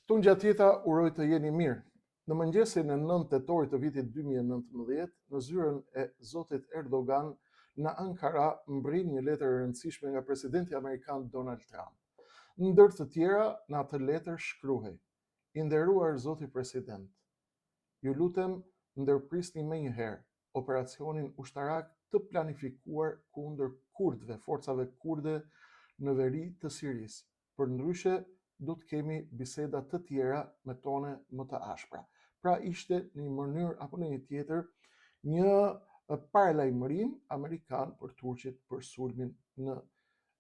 Tun Gjatjeta uroj të jeni mirë. Në mëngjesin e 9 tetorit të vitit 2019, në zyrën e zotit Erdogan, në Ankara mbrin një letër e rëndësishme nga presidenti amerikan Donald Trump. Ndër të tjera, në atë letër shkruhej: I nderuar zoti president, ju lutem ndërprisni menjëherë operacionin ushtarak të planifikuar kundër kurdëve, forcave kurde në veri të Sirisë. Përndryshe, do të kemi biseda të tjera me tone më të ashpra. Pra ishte në një mënyrë apo në një tjetër një paralajmërim amerikan për Turqit për sulmin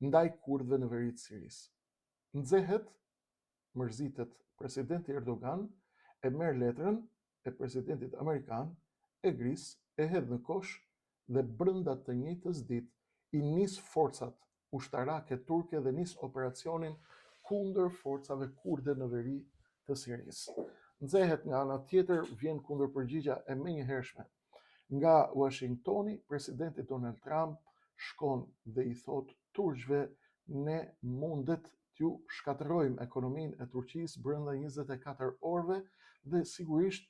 ndaj kurdëve në veri të Sirisë. Nxehet, mërzitet presidenti Erdogan, e merr letrën e presidentit amerikan, e gris, e hedh në kosh dhe brenda të njëjtës ditë i nis forcat ushtarake turke dhe nis operacionin kundër forcave kurde në veri të Sirisë. Nxehet nga ana tjetër, vjen kundërpërgjigja e menjëhershme nga Washingtoni. Presidenti Donald Trump shkon dhe i thot turqëve: ne mundet t'ju shkatërrojmë ekonominë e Turqisë brenda 24 orëve dhe sigurisht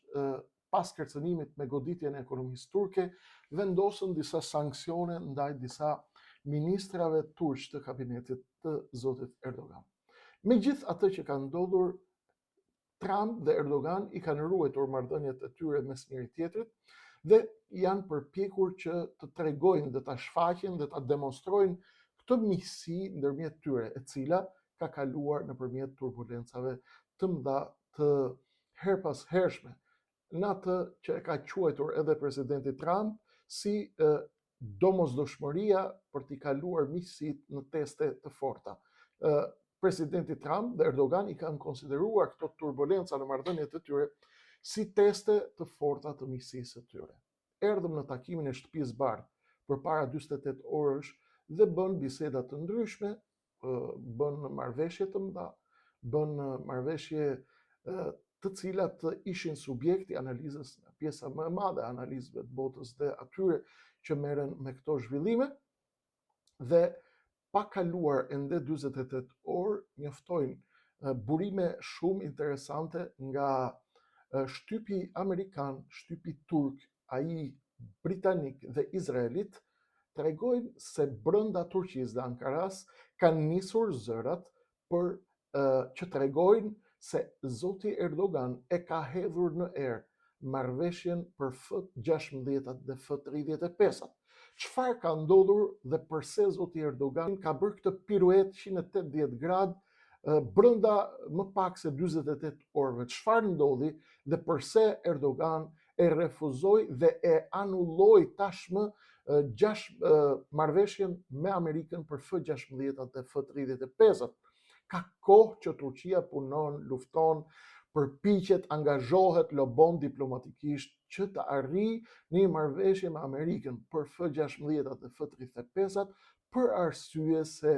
pas kërcënimit me goditjen e ekonomisë turke, vendosën disa sanksione ndaj disa ministrave turq të kabinetit të zotit Erdogan. Me gjithë atë që ka ndodhur, Trump dhe Erdogan i kanë ruajtur marrëdhëniet e tyre mes njëri tjetrit dhe janë përpjekur që të tregojnë dhe ta shfaqin dhe ta demonstrojnë këtë miqësi ndërmjet tyre, e cila ka kaluar nëpërmjet turbulencave të mëdha të herpashershme, në atë që e ka quajtur edhe presidenti Trump si domosdoshmëria për t'i kaluar miqësitë në teste të forta. Presidenti Trump dhe Erdogan i kanë konsideruar këto turbulenca në marrëdhëniet e tyre si teste të forta të miqësisë së tyre. Erdhëm në takimin e Shtëpisë së Bardhë përpara 48 orësh dhe bën biseda të ndryshme, bën marrëveshje të mëdha, bën marrëveshje të cilat ishin subjekti analizës, pjesa më e madhe e analizëve të botës dhe atyre që merren me këto zhvillime, dhe pa kaluar ende 48 orë njoftojnë burime shumë interesante nga shtypi amerikan, shtypi turk, ai britanik dhe izraelit, tregojnë se brenda Turqisë dhe Ankaras kanë nisur zërat për që tregojnë se zoti Erdogan e ka hedhur në erë marrëveshjen për F-16 dhe F-35. Çfarë ka ndodhur dhe përse zoti Erdogan ka bërë këtë piruet 180 gradë brenda më pak se 48 orëve? Çfarë ndodhi dhe përse Erdogan e refuzoi dhe e anulloi tashmë marrëveshjen me Amerikën për F-16 dhe F-35? Ka kohë që Turqia punon, lufton, përpiqet, angazhohet, lobon diplomatikisht që të arrijë në një marrëveshje me Amerikën për F-16 dhe F-35, për arsye se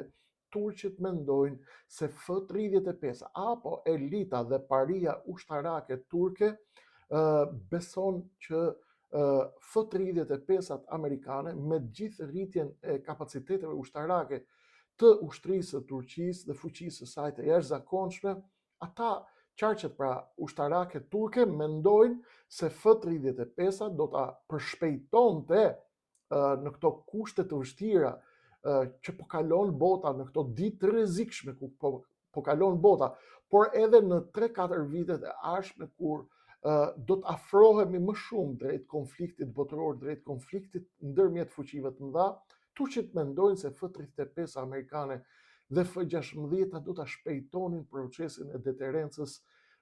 turqit mendojnë se F-35 apo elita dhe paria ushtarake turke beson që F-35 amerikane, me gjithë rritjen e kapaciteteve ushtarake të ushtrisë së Turqisë dhe fuqisë së saj të jashtëzakonshme, ata qarqet pra ushtarake turke mendojnë se F-35 do ta përshpejtonte në këto kushte të vështira që po kalon bota, në këto ditë të rrezikshme ku po kalon bota, por edhe në 3-4 vitet e ardhshme kur do të afrohemi më shumë drejt konfliktit botëror, drejt konfliktit ndërmjet fuqive të mëdha. Turqit mendojnë se F-35 amerikane dhe F-16 do ta shpejtonin procesin e deterencës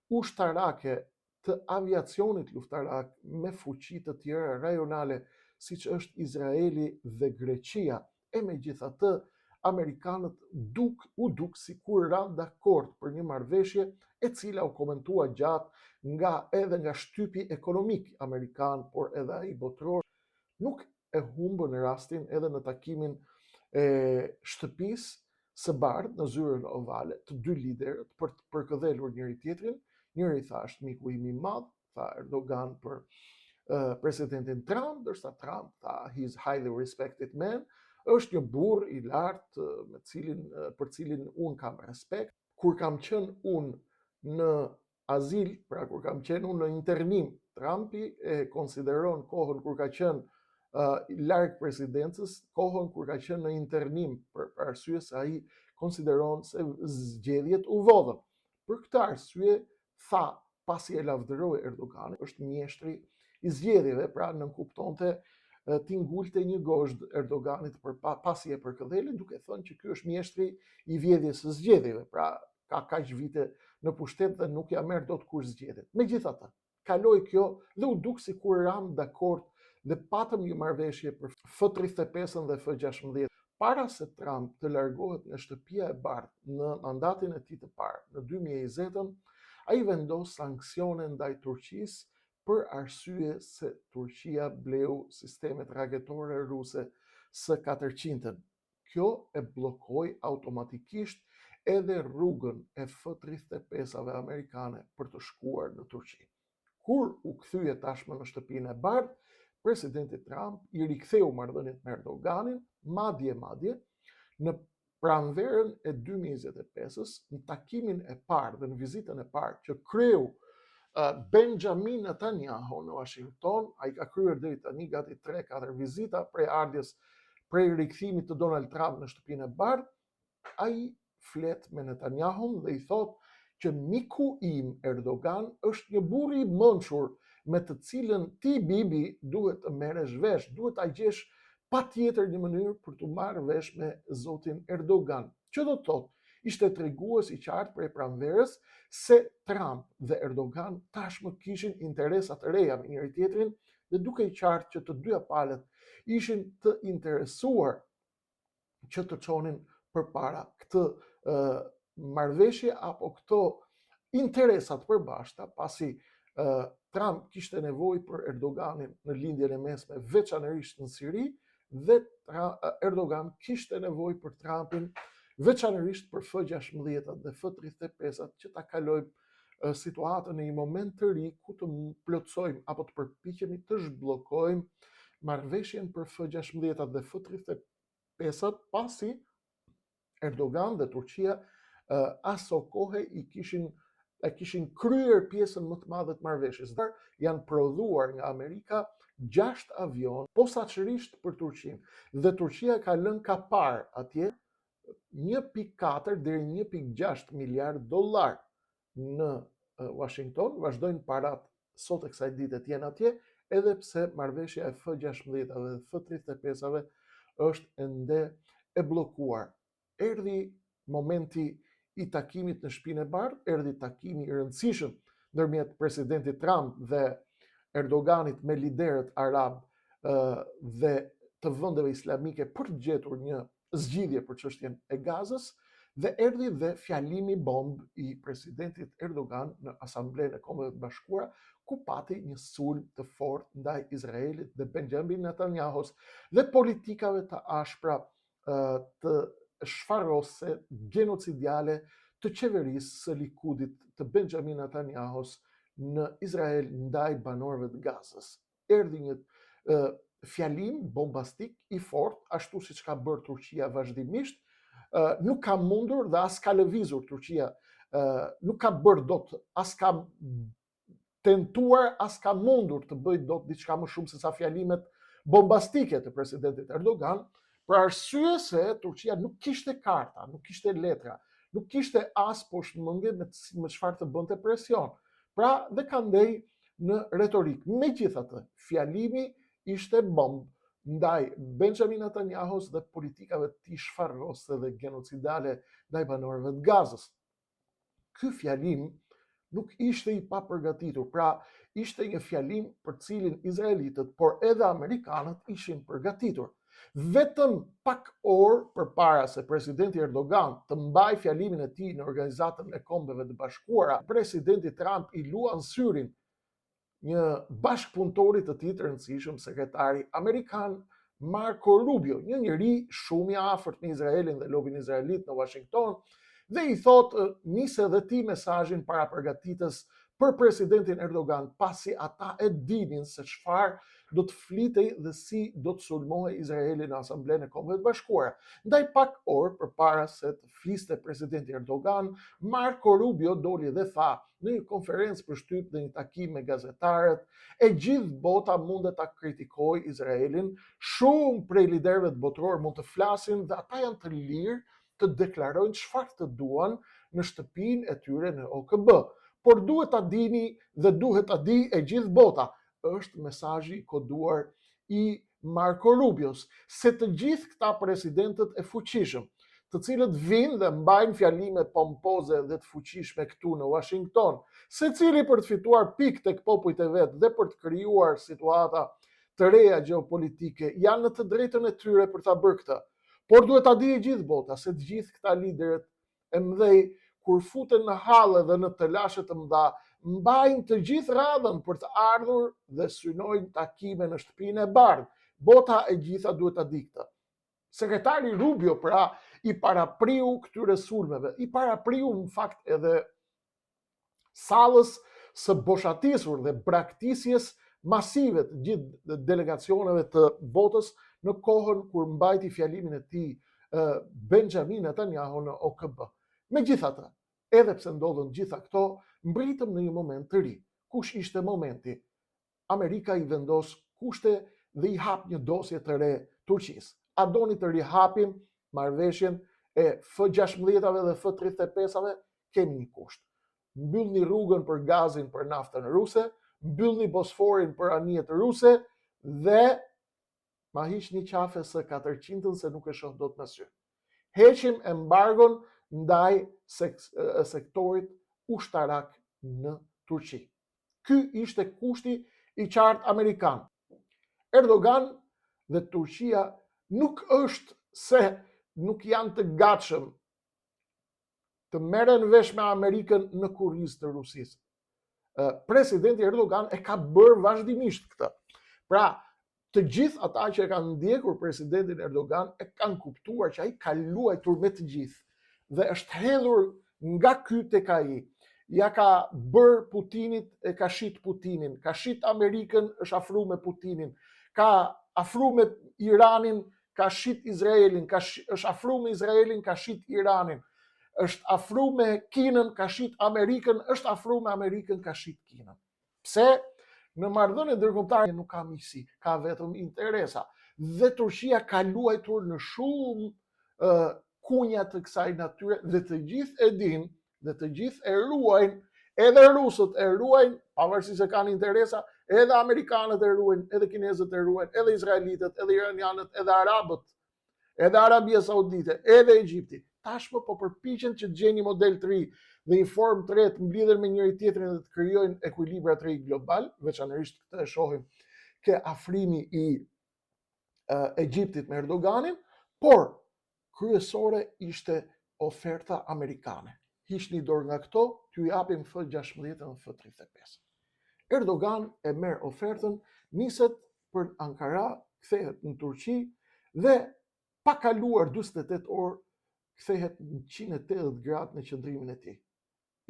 ushtarake të aviacionit luftarak me fuqi të tjera rajonale, siç është Izraeli dhe Greqia. E megjithatë, amerikanët duk sikur ranë dakord për një marrëveshje e cila u komentua gjatë edhe nga shtypi ekonomik amerikan, por edhe ai botëror. Nuk e humbën rastin edhe në takimin e Shtëpisë së Bardhë në zyrën ovale të dy liderët për të përkëdhelur njëri tjetrin. Njëri tha është miku im i madh, tha Erdogan për presidentin Trump, ndërsa Trump tha he's highly respected man, është një burr i lartë për cilin unë kam respekt. Kur kam qenë unë në azil, pra kur kam qenë unë në internim, Trumpi e konsideron kohën kur ka qenë larg presidencës, kohën kur ka qenë në internim, për arsye se ai konsideron se zgjedhjet u vodhën. Për këtë arsye tha, pasi e lavdëroi Erdogani, është mjeshtri i zgjedhjeve, pra nënkuptonte ti ngulte një gozhd Erdoganit pasi e përkëdhele, duke thënë që ky është mjeshtri i vjedhjes së zgjedhjeve, pra ka kaq vite në pushtet dhe nuk ja merr dot kush zgjedhjet. Megjithatë, kaloi kjo dhe u duk sikur ram dakord dhe patëm një marrëveshje për F-35 dhe F-16. Para se Trump të largohet nga shtëpia e bardhë në mandatin e tij të parë në 2020, ai vendos sanksione ndaj Turqisë për arsye se Turqia bleu sistemet raketore ruse S-400. Kjo e bllokoi automatikisht edhe rrugën e F-35-ave amerikane për të shkuar në Turqi. Kur u kthye tashmë në shtëpinë e bardhë, presidenti Trump i riktheu marrëdhëniet me Erdoganin, madje në pranverën e 2025-s, në takimin e parë dhe në vizitën e parë që kreu Benjamin Netanyahu në Washington, ai ka kryer deri tani gati 3-4 vizita prej rikthimit të Donald Trump në shtëpinë e bardhë, ai flet me Netanyahun dhe i thot që miku im Erdogan është një burr i mençur me të cilën ti Bibi duhet të merresh vesh, duhet ta gjesh patjetër një mënyrë për të marrë vesh me zotin Erdogan. Që do të thotë, ishte tregues i qartë prej pranverës se Trump dhe Erdogan tashmë kishin interesa të reja me njëri tjetrin dhe duke i qartë që të dyja palët ishin të interesuar që të çonin përpara këtë marrëveshje apo këto interesat përbashkëta, pasi Trump kishte nevojë për Erdoganin në lindjen e mesme, veçanërisht në Siri, dhe Erdogan kishte nevojë për Trumpin veçanërisht për F-16 dhe F-35 që ta kalojmë situatën në një moment të ri ku të plotsojmë apo të përpiqemi të zhbllokojmë marrëveshjen për F-16 dhe F-35, pasi Erdogan dhe Turqia aso kohë i kishin kryer pjesën më të madhe të marrëveshjes. Janë prodhuar nga Amerika 6 avion posaçërisht për Turqinë dhe Turqia ka lënë kapar atje 1.4 deri 1.6 miliard dollar në Washington. Vazhdojnë parat sot e kësaj dite të jenë atje, edhe pse marrëveshja e F-16 dhe F-35 është ende e bllokuar. Erdhi momenti i takimit në shtëpinë e bardhë, erdhi takimi i rëndësishëm ndërmjet presidentit Trump dhe Erdoganit me liderët arab dhe të vendeve islamike për të gjetur një zgjidhje për çështjen e Gazës, dhe erdhi dhe fjalimi bomb i presidentit Erdogan në Asamblenë e Kombeve të Bashkuara, ku pati një sulm të fortë ndaj Izraelit dhe Benjamin Netanyahus dhe politikave të ashpra të shfarrose, genocidiale të qeverisë së Likudit të Benjamin Netanyahus në Izrael ndaj banorëve të Gazës. Erdhi një fjalim bombastik i fortë, ashtu siç ka bërë Turqia vazhdimisht. Nuk ka mundur dhe as ka lëvizur Turqia, nuk ka bërë dot, as ka tentuar, as ka mundur të bëjë dot diçka më shumë se sa fjalimet bombastike të presidentit Erdogan, për arsye se Turqia nuk kishte karta, nuk kishte letra, nuk kishte as poshmëngje me çfarë të bënte presion. Pra dhe ka ndej në retorik. Megjithatë, fjalimi ishte bomb ndaj Benjamin Netanyahus dhe politikave të tij shfarrose dhe genocidale ndaj banorëve të Gazës. Ky fjalim nuk ishte i papërgatitur, pra ishte një fjalim për cilin izraelitët, por edhe amerikanët ishin përgatitur. Vetëm pak orë përpara se presidenti Erdogan të mbaj fjalimin e tij në Organizatën e Kombeve të Bashkuara, presidenti Trump i luan syrin një bashkëpunëtori të tij të rëndësishëm, sekretari amerikan Marco Rubio, një njeri shumë i afërt me Izraelin dhe lobin izraelit në Washington, dhe i thotë nise dhe ti mesazhin para përgatitës për presidentin Erdogan, pasi ata e dinin se çfarë do të flitej dhe si do të sulmohej Izraeli në Asamblenë e Kombeve të Bashkuara. Ndaj pak orë përpara se të fliste presidenti Erdogan, Marco Rubio doli dhe tha në një konferencë për shtyp dhe një takim me gazetarët, e gjithë bota mundet ta kritikojë Izraelin, shumë prej liderëve botëror mund të flasin dhe ata janë të lirë të deklarojnë çfarë të duan në shtëpinë e tyre në OKB. Por duhet ta dini dhe duhet ta di e gjithë bota, është mesazhi i koduar i Marco Rubios, se të gjithë këta presidentët e fuqishëm, të cilët vinë dhe mbajnë fjalime pompoze dhe të fuqishme këtu në Washington, secili për të fituar pikë tek popujt e vet dhe për të krijuar situata të reja gjeopolitike, janë në të drejtën e tyre për ta bërë këtë. Por duhet ta di e gjithë bota se të gjithë këta liderët e mëdhej kur futen në halle dhe në telashe të mëdha, mbajnë të gjithë radhën për të ardhur dhe synojnë takime në shtëpinë e bardhë. Bota e gjitha duhet ta di këtë. Sekretari Rubio pra i parapriu këtyre sulmeve, i parapriu në fakt edhe sallës së boshatisur dhe braktisjes masive të gjithë delegacioneve të botës në kohën kur mbajti fjalimin e tij Benjamin Netanyahu në OKB. Megjithatë, edhe pse ndodhen gjitha këto, mbritëm në një moment të ri. Kush ishte momenti? Amerika i vendos kushte dhe i hap një dosje të re Turqisë. A doni të rihapim marrëveshjen e F-16-ave dhe F-35-ave? Kemi një kusht. Mbyllni rrugën për gazin për naftën ruse, mbyllni Bosforin për anijet ruse dhe ma hiqni qafe së 400-ën se nuk e shoh dot me sy. Heqim embargon ndaj sektorit ushtarak në Turqi. Ky ishte kushti i qartë amerikan. Erdogan dhe Turqia nuk është se nuk janë të gatshëm të merren vesh me Amerikën në kurrizë të Rusisë. Presidenti Erdogan e ka bërë vazhdimisht këtë. Pra, të gjithë ata që e kanë ndjekur presidentin Erdogan e kanë kuptuar që ai ka luajtur me të gjithë dhe është hedhur nga ky tek ai. Ja ka bërë Putinit e ka shit Putinin, ka shit Amerikën, është afru me Putinin, ka afru me Iranin, ka shit Izraelin, është afru me Izraelin, ka shit Iranin, është afru me Kinën, ka shit Amerikën, është afru me Amerikën, ka shit Kinën. Pse? Në marrëdhënie ndërkombëtare nuk ka miqësi, ka vetëm interesa. Dhe Turqia ka luajtur në shumë kunja të kësaj natyre dhe të gjithë e dinë dhe të gjithë e ruajnë, edhe rusët e ruajnë, pavarësisht se kanë interesa, edhe amerikanët e ruajnë, edhe kinezët e ruajnë, edhe izraelitët, edhe iranianët, edhe arabët, edhe Arabia Saudite, edhe Egjipti. Tashmë po përpiqen që të gjejnë një model të ri dhe një formë të re të mblidhen me njëri tjetrin dhe të krijojnë ekuilibra të ri global, veçanërisht këtë e shohim ke afrimi i Egjiptit me Erdoganin, por kryesore ishte oferta amerikane. Hiqni dorë nga këto, t'ju japim F-16 dhe F-35. Erdogan e merr ofertën, niset për Ankara, kthehet në Turqi dhe pa kaluar 48 orë kthehet në 180 gradë në qëndrimin e tij.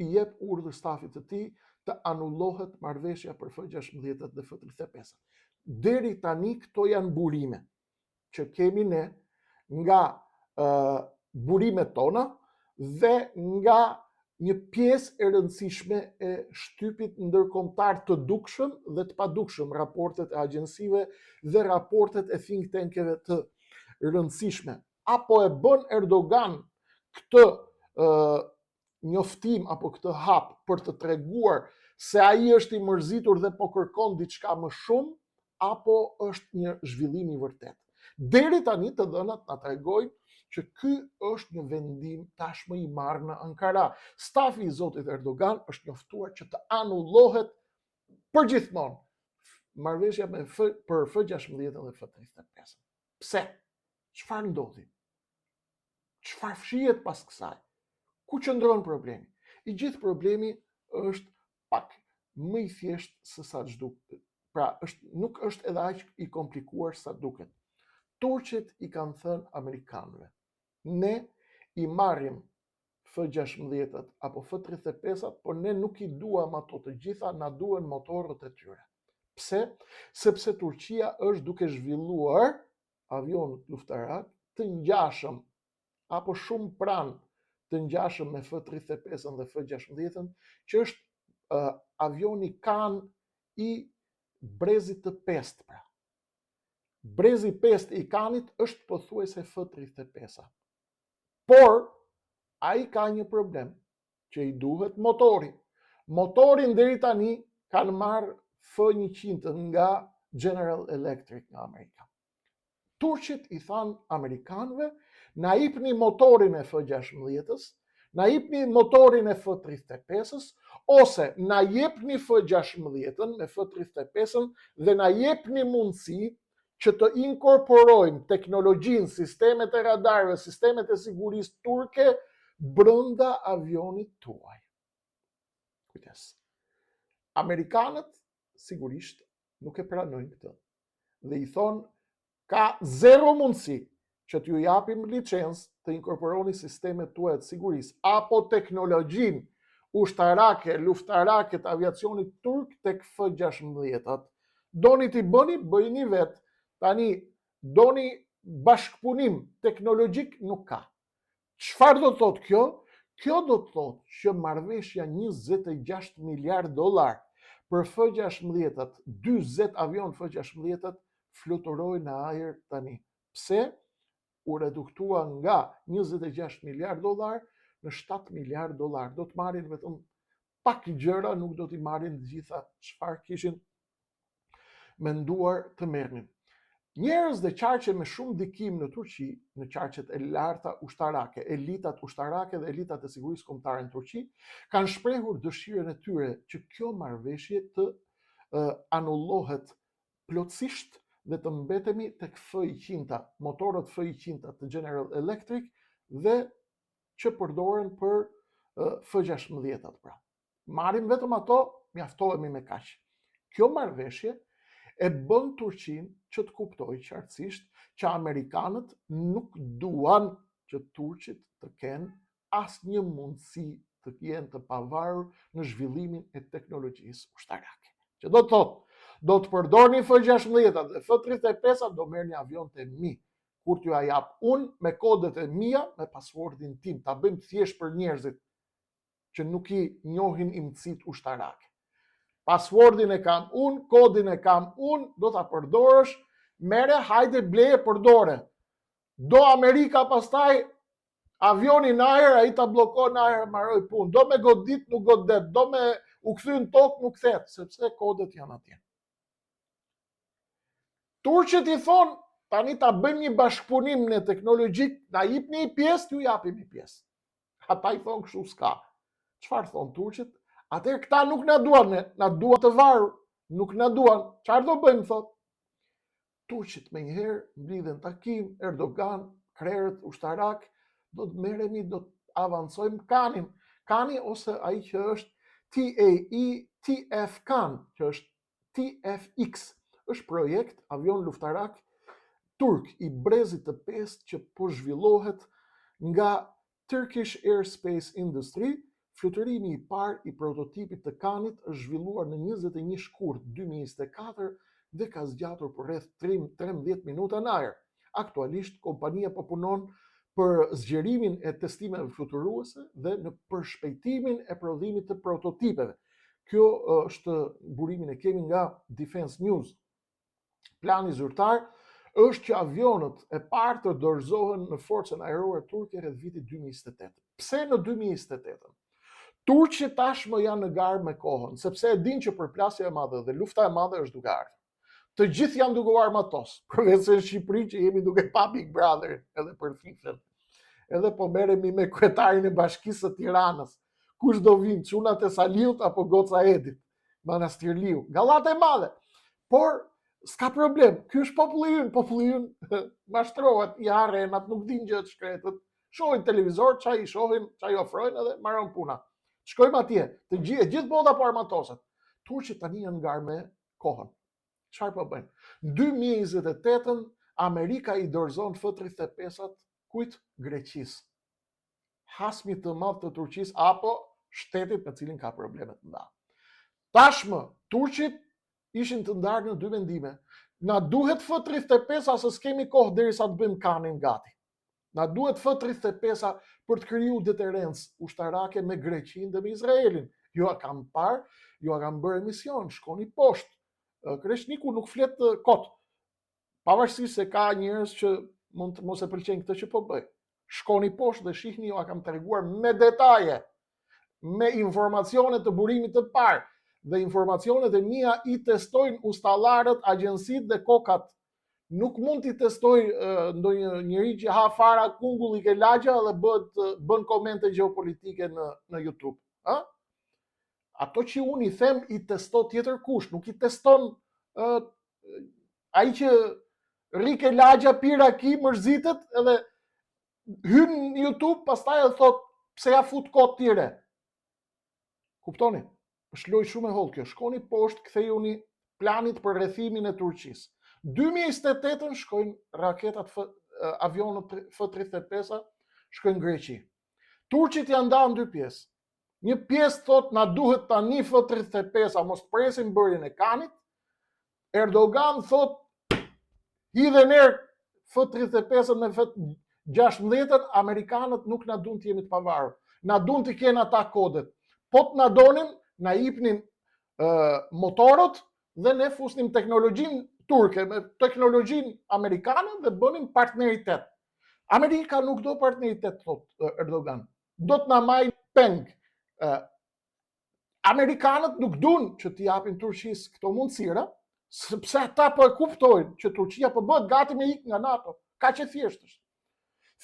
I jep urdhër stafit të tij të anullohet marrëveshja për F-16 dhe F-35. Deri tani këto janë burime që kemi ne nga burimet tona dhe nga një pjesë e rëndësishme e shtypit ndërkombëtar të dukshëm dhe të padukshëm, raportet e agjensive dhe raportet e think tankeve të rëndësishme. Apo e bën Erdogan këtë njoftim apo këtë hap për të treguar se ai është i mërzitur dhe po kërkon diçka më shumë, apo është një zhvillim i vërtet. Deri tani të dhënat na tregojnë që ky është një vendim tashmë i marrë në Ankara. Stafi i zotit Erdogan është njoftuar që të anullohet përgjithmonë marrëveshja për F-16 dhe F-35. Pse? Çfarë ndodhi? Çfarë fshihet pas kësaj? Ku qëndron problemi? I gjithë problemi është pak më i thjeshtë se sa duket. Pra, nuk është edhe aq i komplikuar sa duket. Turqit i kanë thënë amerikanëve: ne i marrim F-16 apo F-35, por ne nuk I duam ato të gjitha, na duhen motorët e tyre. Pse? Sepse Turqia është duke zhvilluar avionët luftarak të ngjashëm apo shumë pranë të ngjashëm me F-35 dhe F-16, që është avioni kan I brezit të pestë pra. Brezi 5 I kanit është pothuajse F-35. Por ai ka një problem, që I duhet motori. Motorin deri tani kanë marrë F-100 nga General Electric nga Amerika. Turqit I thanë Amerikanëve, na jepni motorin e F-16-s, na jepni motorin e F-35-s, ose na jepni F-16-ën me F-35-ën dhe na jepni mundësi që të inkorporojmë teknologjinë, sistemet e radarëve, sistemet e sigurisë turke brenda avionit tuaj. Kujdes. Amerikanët sigurisht nuk e pranojnë këtë. Dhe I thonë, ka zero mundësi që t'ju japim licencë të inkorporoni sistemet tuaja të sigurisë apo teknologjinë ushtarake, luftarake të aviacionit turk tek F-16. Doni t'i bëni vetë. Tani, doni bashkëpunim teknologjik nuk ka. Çfarë do të thotë kjo? Kjo do të thotë që marrëveshja $26 miliard për F-16, 40 avion F-16 fluturojnë në ajër tani. Pse? U reduktua nga $26 miliard në $7 miliard. Do të marrin vetëm pak gjëra, nuk do t'i marrin të gjitha çfarë kishin menduar të merrnin. Njerëz dhe qarqe me shumë dikim në Turqi, në qarqet e larta ushtarake, elitat ushtarake dhe elitat e sigurisë kombëtare në Turqi, kanë shprehur dëshirën e tyre që kjo marrëveshje të anullohet plotësisht dhe të mbetemi tek F-100, motorët F-100 të General Electric dhe që përdoren për F-16 pra. Marrim vetëm ato, mjaftohemi me kaq. Kjo marrëveshje e bën Turqinë që të kuptoj qartësisht që Amerikanët nuk duan që turqit të kenë asnjë mundësi të jenë të pavarur në zhvillimin e teknologjisë ushtarake. Që do të thotë, do të përdorni F-16 dhe F-35, do merrni avionët e mi. Kur t'ju a jap unë me kodet e mia, me paswordin tim, ta bëjmë thjesht për njerëzit që nuk I njohin imësit ushtarake. Paswordin e kam unë, kodin e kam unë, do ta përdorësh, mere, hajde bleje përdore. Do Amerika pastaj avionin në ajër, ai ta bllokon në ajër, marroj punë. Do me godit, nuk godet. Do me u kthy në tokë, nuk thet, sepse kodet janë atje. Turqit I thonë, tani ta bëjmë një bashkëpunim në teknologjik, na jepni një pjesë, ju japim një pjesë. Ata I thonë kështu s'ka. Çfarë thonë turqit? Atëherë këta nuk na duan, na duan të varur, nuk na duan. Çfarë do bëjmë, thotë? Turqit me njëherë mblidhen takim, Erdogan, krerët ushtarak, do të merremi, do të avancojmë kanin. Kani ose ai që është TAE Kan, që është TFX, është projekt avion luftarak turk I brezit të pestë që po zhvillohet nga Turkish Airspace Industry. Fluturimi I parë I prototipit të kanit është zhvilluar në 21 shkurt 2024 dhe ka zgjatur për rreth 13 minuta në ajër. Aktualisht kompania po punon për zgjerimin e testimeve fluturuese dhe në përshpejtimin e prodhimit të prototipeve. Kjo është burimin e kemi nga Defense News. Plani zyrtar është që avionët e parë të dorëzohen në forcën ajrore turke rreth vitit 2028. Pse në 2028? Turqit tashmë janë në garë me kohën, sepse e din që përplasja e madhe dhe lufta e madhe është duke ardhur. Të gjithë janë duke u armatos, përveç se në Shqipëri që jemi duke pa Big Brother edhe për FIFA. Edhe po merremi me kryetarin e Bashkisë së Tiranës. Kush do vinë, çunat e Saliut apo goca Edit? Manastir Liu, gallate e madhe. Por s'ka problem, ky është populli ynë mashtrohet, I harrenat, nuk din gjë të shkretët. Shohin televizor, çai shohin, çai ofrojnë edhe marron puna. Shkojmë atje, gjithë bota po armatoset. Turqit tani janë ngarë me kohën. Çfarë po bëjnë? Në 2028 Amerika I dorëzon F-35 kujt? Greqisë. hasmit të madh të Turqisë apo shtetit me cilin ka probleme të mëdha. Tashmë, turqit ishin të ndarë në dy mendime. Na duhet F-35 ose s'kemi kohë derisa të bëjmë kanin gati. Na duhet F-35 për të kriju deterencë ushtarake me Greqinë dhe me Izraelin. Jo a kam parë, jo a kam bërë emision, shkoni poshtë. Kreshniku nuk flet kot. Pavarësisht se ka njerëz që mund të mos e pëlqejnë këtë që po bëj. Shkoni poshtë dhe shihni, jo a kam treguar me detaje, me informacione të burimit të parë. Dhe informacionet e mia i testojnë ustallarët, agjensitë dhe kokat. Nuk mund t'i testoj ndonjë njeri që ha fara kungulli ke lagja dhe bën komente gjeopolitike në YouTube. Ato që unë i them i testo tjetër kush, nuk i teston ai që rri ke lagja pira ki mërzitet edhe hyn në YouTube pastaj e thot pse ja fut kot tjere. Kuptoni? Është lojë shumë e hollë kjo. Shkoni poshtë, kthejuni planit për rrethimin e Turqisë. 2028 shkojnë raketat avionët F-35 shkojnë në Greqi. Turqit janë ndarë në dy pjesë. Një pjesë thot na duhet tani F-35, mos presim bërjen e kanit. Erdogan thot hidhen erë F-35 me F-16, amerikanët nuk na duan të jemi të pavarur. Na duan të kenë ata kodet. Po të na donin, na jipnin motorët dhe ne fusnim teknologjinë turke me teknologjinë amerikane dhe bënim partneritet. Amerika nuk do partneritet, thot Erdogan. Do të na majnë peng. Amerikanët nuk duan që t'i japin Turqisë këto mundësira, sepse ata po e kuptojnë që Turqia po bëhet gati me ikë nga NATO. Kaq e thjeshtë është.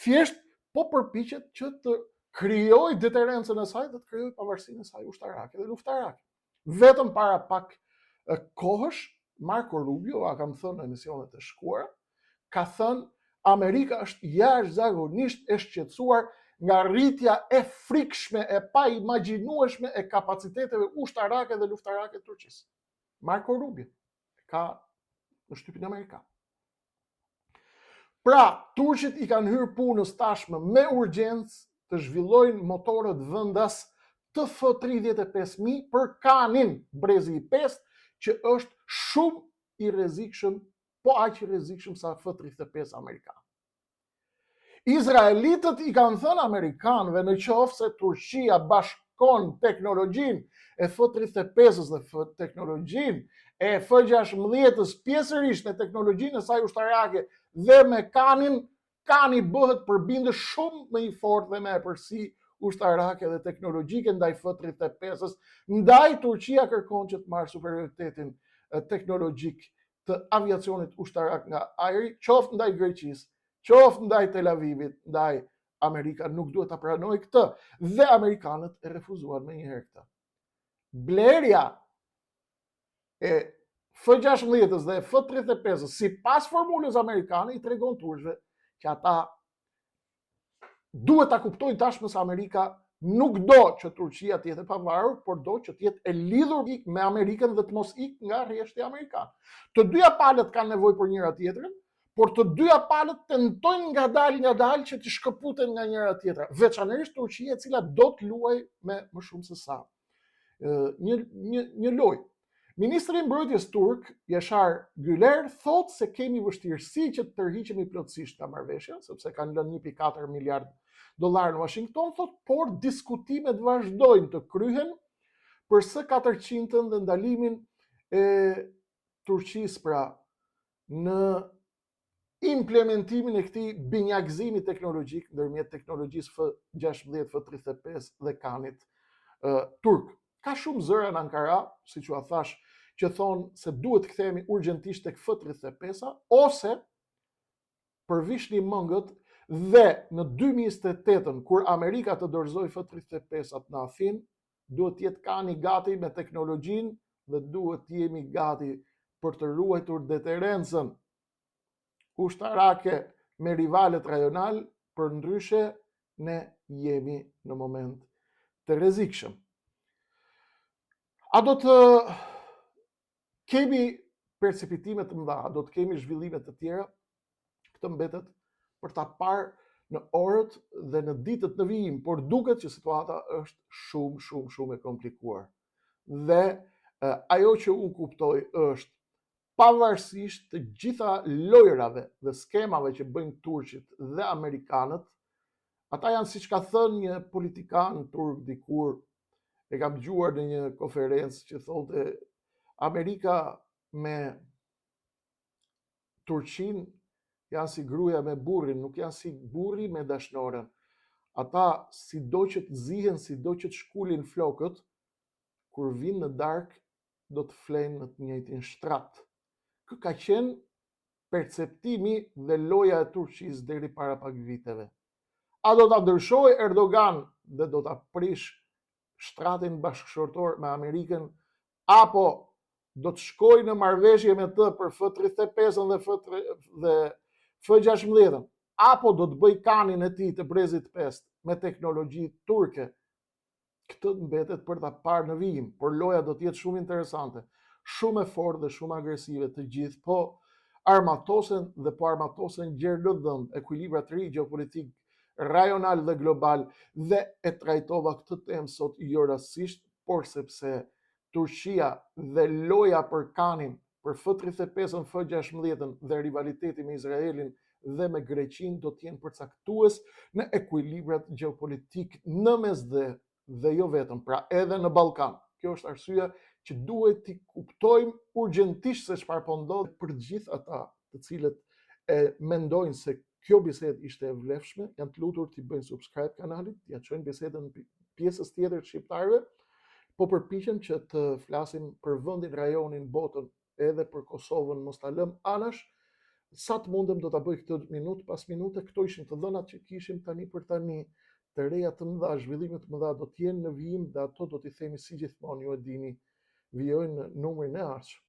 Thjesht po përpiqet që të krijojë deterencën e saj dhe të krijojë pavarësinë e saj ushtarake dhe luftarake. Vetëm para pak kohësh, Marco Rubio, a kam thënë në emisionet e shkuara, ka thënë Amerika është jashtëzakonisht e shqetësuar nga rritja e frikshme e pa imagjinueshme e kapaciteteve ushtarake dhe luftarake të Turqisë. Marco Rubio ka në shtypin amerikan. Pra, turqit i kanë hyrë punës tashmë me urgjencë të zhvillojnë motorët vendas të F-35.000 për kanin brezi i 5, që është shumë i rrezikshëm, po aq i rrezikshëm sa F-35 amerikan. Izraelitët i kanë thënë amerikanëve në qoftë se Turqia bashkon teknologjinë e F-35-s dhe teknologjinë e F-16-s pjesërisht në teknologjinë e saj ushtarake dhe me kanin, kani bëhet përbindës shumë më i fortë dhe me përsi ushtarake dhe teknologjike ndaj F-35-s, ndaj Turqia kërkon që të marrë superioritetin teknologjik të aviacionit ushtarak nga ajri, qoftë ndaj Greqisë, qoftë ndaj Tel Avivit, ndaj Amerika nuk duhet ta pranojë këtë dhe amerikanët e refuzuan më njëherë këtë. Blerja e F-16-s dhe F-35-s sipas formulës amerikane i tregon turqëve që ata duhet ta kuptojnë tashmë se Amerika nuk do që Turqia të jetë e pavarur, por do që të jetë e lidhur me Amerikën dhe të mos ikë nga rreshti amerikan. Të dyja palët kanë nevojë për njëra tjetrën, por të dyja palët tentojnë ngadalë që të shkëputen nga njëra tjetra, veçanërisht Turqia e cila do të luajë me më shumë se sa një lojë. Ministri i mbrojtjes turk, Yashar Güler, thotë se kemi vështirësi që të tërhiqemi plotësisht nga marrëveshja, sepse kanë lënë 1.4 miliard dollar në Washington, thotë, por diskutimet vazhdojnë të kryhen për S-400 dhe ndalimin e Turqisë pra në implementimin e këtij binjakëzimi teknologjik ndërmjet teknologjisë F-16, F-35 dhe kanit turk. Ka shumë zëra në Ankara, siç u thash, që thonë se duhet të kthehemi urgjentisht tek F-35 ose përvishni mëngët dhe në 2028 kur Amerika të dorëzoj F-35 në Afin, duhet të jetë kani gati me teknologjinë dhe duhet të jemi gati për të ruajtur deterencën ushtarake me rivalet rajonal, përndryshe ne jemi në moment të rrezikshëm. A do të kemi perceptime të mëdha, do të kemi zhvillime të tjera? Këtë mbetet për ta parë në orët dhe në ditët në vijim, por duket që situata është shumë e komplikuar. Dhe ajo që unë kuptoj është pavarësisht të gjitha lojrave dhe skemave që bëjnë turqit dhe amerikanët, ata janë siç ka thënë një politikan turk dikur, e kam dëgjuar në një konferencë që thotë Amerika me Turqin janë si gruaja me burrin, nuk janë si burri me dashnoren. Ata sido që të zihen, sido që të shkulin flokët, kur vinë në darkë do të flenë në të njëjtin shtrat. Kë ka qenë perceptimi dhe loja e Turqisë deri para pak viteve. A do ta ndryshojë Erdogan dhe do ta prish shtratin bashkëshortor me Amerikën, apo do të shkojë në marrëveshje me të për F-35 dhe F-16, apo do të bëj kanin e tij të brezit 5 me teknologji turke? Këtë mbetet për ta parë në vijim, por loja do të jetë shumë interesante, shumë e fortë dhe shumë agresive të gjithë, po armatosen dhe po armatosen gjerlëdhëm, ekuilibra të ri gjeopolitik, rajonal dhe global, dhe e trajtova këtë temë sot jo rastësisht, por sepse Turqia dhe loja për kanin, për F-35, F-16 dhe rivaliteti me Izraelin dhe me Greqinë do të jenë përcaktues në ekuilibrat gjeopolitik në Mesdhe dhe jo vetëm, pra edhe në Ballkan. Kjo është arsyeja që duhet t'i kuptojmë urgjentisht se çfarë po ndodh për të gjithë ata të cilët mendojnë se kjo bisedë ishte e vlefshme, janë të lutur t'i bëjnë subscribe kanalit, t'ia çojnë bisedën pjesës tjetër të shqiptarëve, po përpiqem që të flasim për vendin, rajonin, botën, edhe për Kosovën, mos ta lëm anash. Sa të mundem do ta bëj këtë minutë pas minute. Këto ishin të dhënat që kishim tani për tani. Të reja të mëdha, zhvillime të mëdha do të jenë në vijim dhe ato do t'i themi si gjithmonë, ju e dini, vijojnë në numrin e ardhshëm.